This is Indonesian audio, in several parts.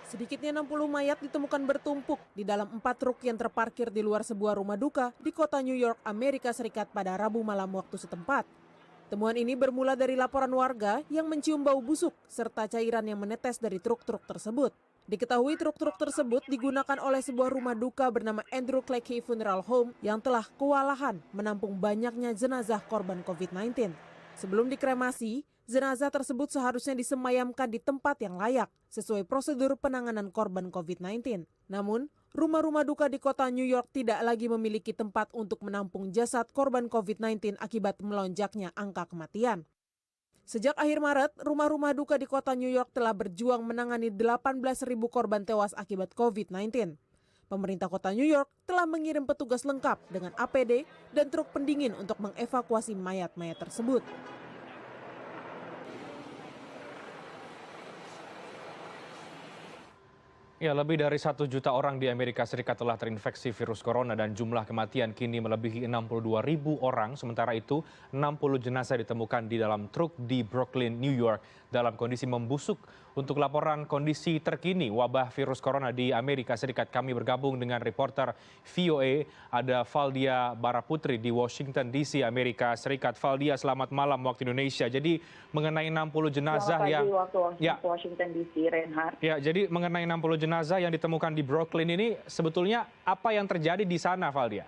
Sedikitnya 60 mayat ditemukan bertumpuk di dalam 4 truk yang terparkir di luar sebuah rumah duka di kota New York, Amerika Serikat pada Rabu malam waktu setempat. Temuan ini bermula dari laporan warga yang mencium bau busuk serta cairan yang menetes dari truk-truk tersebut. Diketahui truk-truk tersebut digunakan oleh sebuah rumah duka bernama Andrew Clackey Funeral Home yang telah kewalahan menampung banyaknya jenazah korban COVID-19. Sebelum dikremasi, jenazah tersebut seharusnya disemayamkan di tempat yang layak sesuai prosedur penanganan korban COVID-19. Namun, rumah-rumah duka di kota New York tidak lagi memiliki tempat untuk menampung jasad korban COVID-19 akibat melonjaknya angka kematian. Sejak akhir Maret, rumah-rumah duka di kota New York telah berjuang menangani 18.000 korban tewas akibat COVID-19. Pemerintah kota New York telah mengirim petugas lengkap dengan APD dan truk pendingin untuk mengevakuasi mayat-mayat tersebut. Ya, lebih dari 1 juta orang di Amerika Serikat telah terinfeksi virus corona dan jumlah kematian kini melebihi 62.000 orang. Sementara itu, 60 jenazah ditemukan di dalam truk di Brooklyn, New York dalam kondisi membusuk. Untuk laporan kondisi terkini wabah virus corona di Amerika Serikat, kami bergabung dengan reporter VOA, ada Valdia Baraputri di Washington DC, Amerika Serikat. Valdia, selamat malam waktu Indonesia. Jadi mengenai 60 jenazah yang waktu Washington DC, Reinhardt. Ya, jadi mengenai 60 jenazah yang ditemukan di Brooklyn ini sebetulnya apa yang terjadi di sana, Valdia?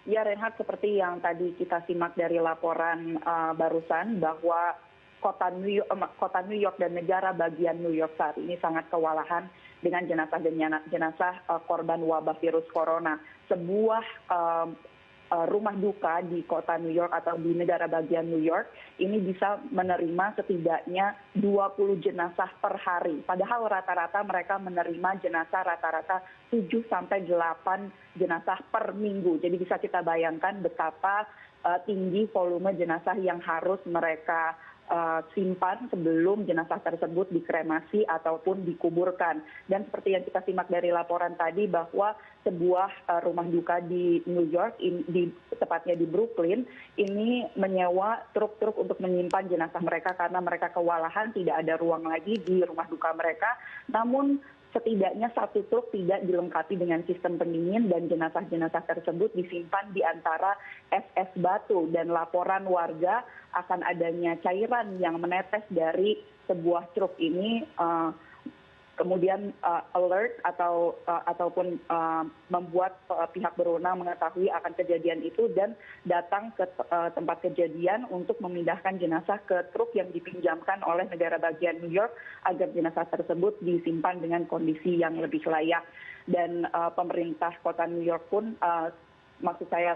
Ya, Reinhardt, seperti yang tadi kita simak dari laporan barusan bahwa kota New York dan negara bagian New York saat ini sangat kewalahan dengan jenazah korban wabah virus corona. Sebuah rumah duka di kota New York atau di negara bagian New York ini bisa menerima setidaknya 20 jenazah per hari. Padahal rata-rata mereka menerima jenazah rata-rata 7 sampai 8 jenazah per minggu. Jadi bisa kita bayangkan betapa tinggi volume jenazah yang harus mereka simpan sebelum jenazah tersebut dikremasi ataupun dikuburkan. Dan seperti yang kita simak dari laporan tadi bahwa sebuah rumah duka di New York, tepatnya di Brooklyn, ini menyewa truk-truk untuk menyimpan jenazah mereka karena mereka kewalahan, tidak ada ruang lagi di rumah duka mereka. Namun setidaknya 1 truk tidak dilengkapi dengan sistem pendingin dan jenazah-jenazah tersebut disimpan di antara es batu, dan laporan warga akan adanya cairan yang menetes dari sebuah truk ini kemudian alert ataupun membuat pihak berwenang mengetahui akan kejadian itu dan datang ke tempat kejadian untuk memindahkan jenazah ke truk yang dipinjamkan oleh negara bagian New York agar jenazah tersebut disimpan dengan kondisi yang lebih layak. Dan pemerintah kota New York pun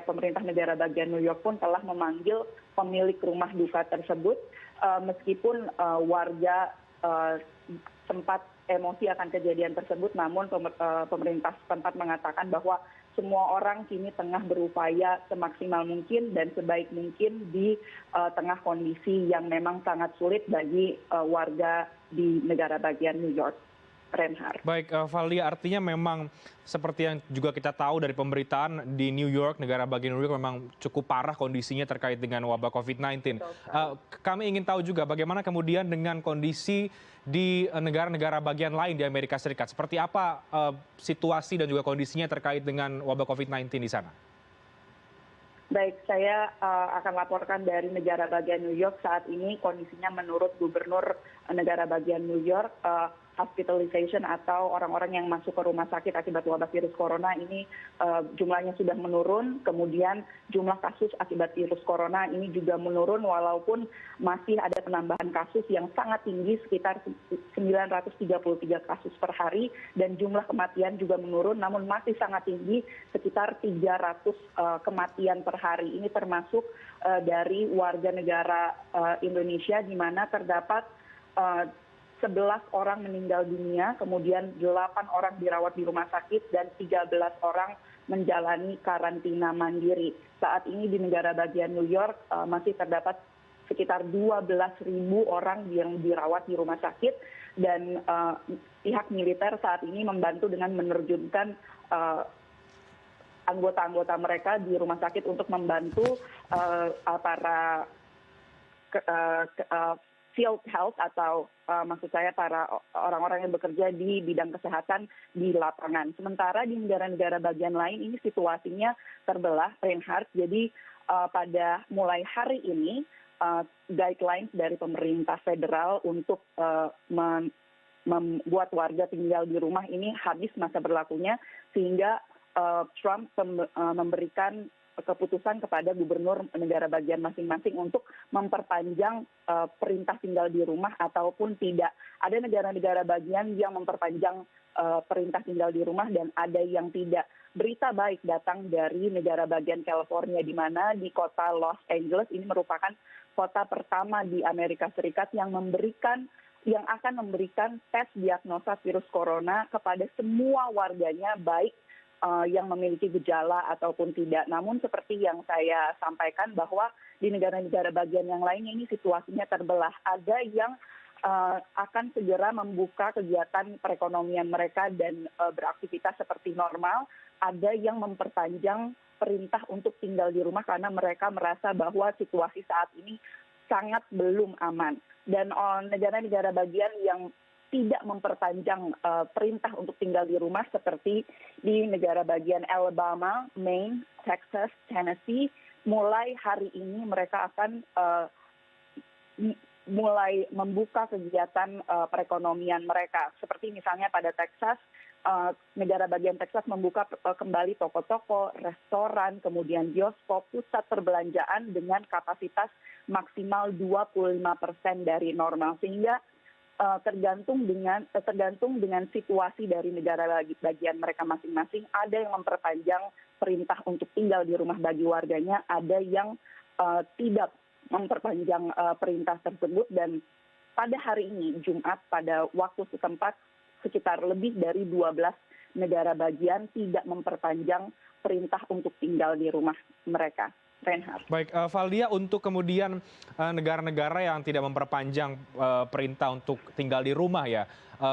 pemerintah negara bagian New York pun telah memanggil pemilik rumah duka tersebut, meskipun warga sempat emosi akan kejadian tersebut, namun pemerintah setempat mengatakan bahwa semua orang kini tengah berupaya semaksimal mungkin dan sebaik mungkin di tengah kondisi yang memang sangat sulit bagi warga di negara bagian New York. Reinhardt. Baik, Valdia, artinya memang seperti yang juga kita tahu dari pemberitaan di New York, negara bagian New York memang cukup parah kondisinya terkait dengan wabah COVID-19. Kami ingin tahu juga bagaimana kemudian dengan kondisi di negara-negara bagian lain di Amerika Serikat. Seperti apa situasi dan juga kondisinya terkait dengan wabah COVID-19 di sana? Baik, saya akan laporkan dari negara bagian New York. Saat ini kondisinya menurut gubernur negara bagian New York, hospitalization atau orang-orang yang masuk ke rumah sakit akibat wabah virus corona ini jumlahnya sudah menurun. Kemudian jumlah kasus akibat virus corona ini juga menurun walaupun masih ada penambahan kasus yang sangat tinggi sekitar 933 kasus per hari, dan jumlah kematian juga menurun namun masih sangat tinggi sekitar 300 kematian per hari. Ini termasuk dari warga negara Indonesia di mana terdapat 11 orang meninggal dunia, kemudian 8 orang dirawat di rumah sakit, dan 13 orang menjalani karantina mandiri. Saat ini di negara bagian New York masih terdapat sekitar 12.000 orang yang dirawat di rumah sakit, dan pihak militer saat ini membantu dengan menerjunkan anggota-anggota mereka di rumah sakit untuk membantu para field health atau maksud saya para orang-orang yang bekerja di bidang kesehatan di lapangan. Sementara di negara-negara bagian lain ini situasinya terbelah, Reinhardt. Jadi pada mulai hari ini guidelines dari pemerintah federal untuk membuat warga tinggal di rumah ini habis masa berlakunya, sehingga Trump memberikan keputusan kepada gubernur negara bagian masing-masing untuk memperpanjang perintah tinggal di rumah ataupun tidak. Ada negara-negara bagian yang memperpanjang perintah tinggal di rumah dan ada yang tidak. Berita baik datang dari negara bagian California, di mana di kota Los Angeles ini merupakan kota pertama di Amerika Serikat yang akan memberikan tes diagnosa virus corona kepada semua warganya, baik yang memiliki gejala ataupun tidak. Namun seperti yang saya sampaikan bahwa di negara-negara bagian yang lainnya ini situasinya terbelah. Ada yang akan segera membuka kegiatan perekonomian mereka dan beraktivitas seperti normal. Ada yang memperpanjang perintah untuk tinggal di rumah karena mereka merasa bahwa situasi saat ini sangat belum aman. Dan negara-negara bagian yang tidak memperpanjang perintah untuk tinggal di rumah seperti di negara bagian Alabama, Maine, Texas, Tennessee, mulai hari ini mereka akan mulai membuka kegiatan perekonomian mereka. Seperti misalnya pada Texas, negara bagian Texas membuka kembali toko-toko, restoran, kemudian bioskop, pusat perbelanjaan dengan kapasitas maksimal 25% dari normal, sehingga tergantung dengan situasi dari negara bagian mereka masing-masing. Ada yang memperpanjang perintah untuk tinggal di rumah bagi warganya, ada yang tidak memperpanjang perintah tersebut. Dan pada hari ini, Jumat, pada waktu setempat, sekitar lebih dari 12 negara bagian tidak memperpanjang perintah untuk tinggal di rumah mereka. Reinhardt. Baik, Valdia, untuk kemudian negara-negara yang tidak memperpanjang perintah untuk tinggal di rumah ya,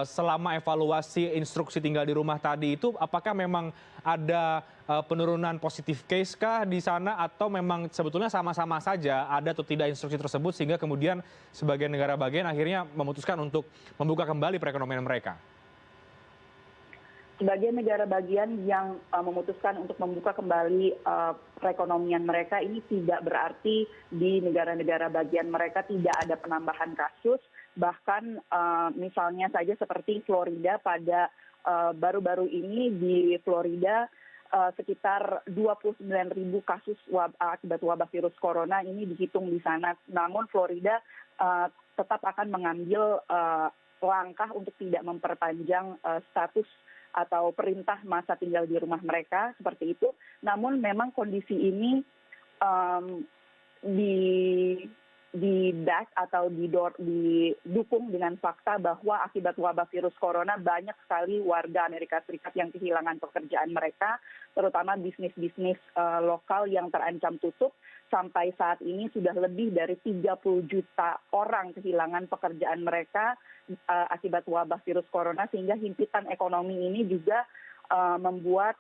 selama evaluasi instruksi tinggal di rumah tadi itu, apakah memang ada penurunan positif case kah di sana, atau memang sebetulnya sama-sama saja ada atau tidak instruksi tersebut sehingga kemudian sebagian negara bagian akhirnya memutuskan untuk membuka kembali perekonomian mereka? Sebagian negara bagian yang memutuskan untuk membuka kembali perekonomian mereka ini tidak berarti di negara-negara bagian mereka tidak ada penambahan kasus. Bahkan misalnya saja seperti Florida, pada baru-baru ini di Florida sekitar 29.000 kasus akibat wabah virus corona ini dihitung di sana. Namun Florida tetap akan mengambil langkah untuk tidak memperpanjang status atau perintah masa tinggal di rumah mereka, seperti itu. Namun memang kondisi ini di-back atau didukung dengan fakta bahwa akibat wabah virus corona banyak sekali warga Amerika Serikat yang kehilangan pekerjaan mereka, terutama bisnis-bisnis lokal yang terancam tutup. Sampai saat ini sudah lebih dari 30 juta orang kehilangan pekerjaan mereka akibat wabah virus corona, sehingga himpitan ekonomi ini juga membuat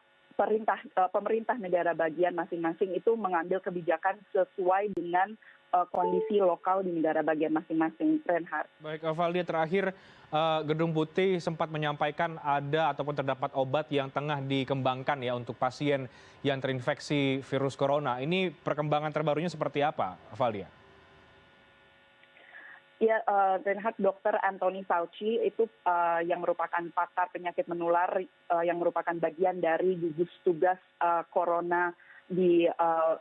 pemerintah negara bagian masing-masing itu mengambil kebijakan sesuai dengan kondisi lokal di negara bagian masing-masing. Reinhardt. Baik, Valdia, terakhir Gedung Putih sempat menyampaikan ada ataupun terdapat obat yang tengah dikembangkan ya untuk pasien yang terinfeksi virus corona. Ini perkembangan terbarunya seperti apa, Valdia? Ya, Reinhardt, Dr. Anthony Fauci itu yang merupakan pakar penyakit menular, yang merupakan bagian dari gugus tugas corona di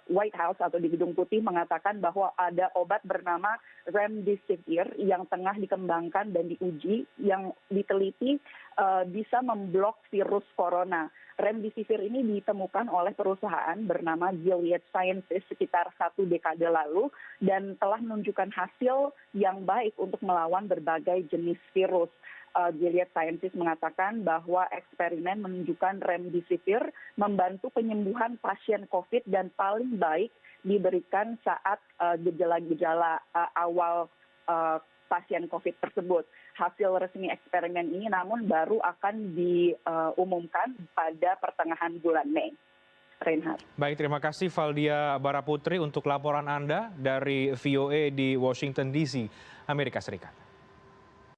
White House atau di Gedung Putih, mengatakan bahwa ada obat bernama Remdesivir yang tengah dikembangkan dan diuji, yang diteliti bisa memblok virus corona. Remdesivir ini ditemukan oleh perusahaan bernama Gilead Sciences sekitar 1 dekade lalu dan telah menunjukkan hasil yang baik untuk melawan berbagai jenis virus. Gilead Sciences mengatakan bahwa eksperimen menunjukkan Remdesivir membantu penyembuhan pasien COVID dan paling baik diberikan saat gejala-gejala awal pasien COVID tersebut. Hasil resmi eksperimen ini namun baru akan diumumkan pada pertengahan bulan Mei. Reinhard. Baik, terima kasih Valdia Baraputri untuk laporan Anda dari VOA di Washington DC, Amerika Serikat.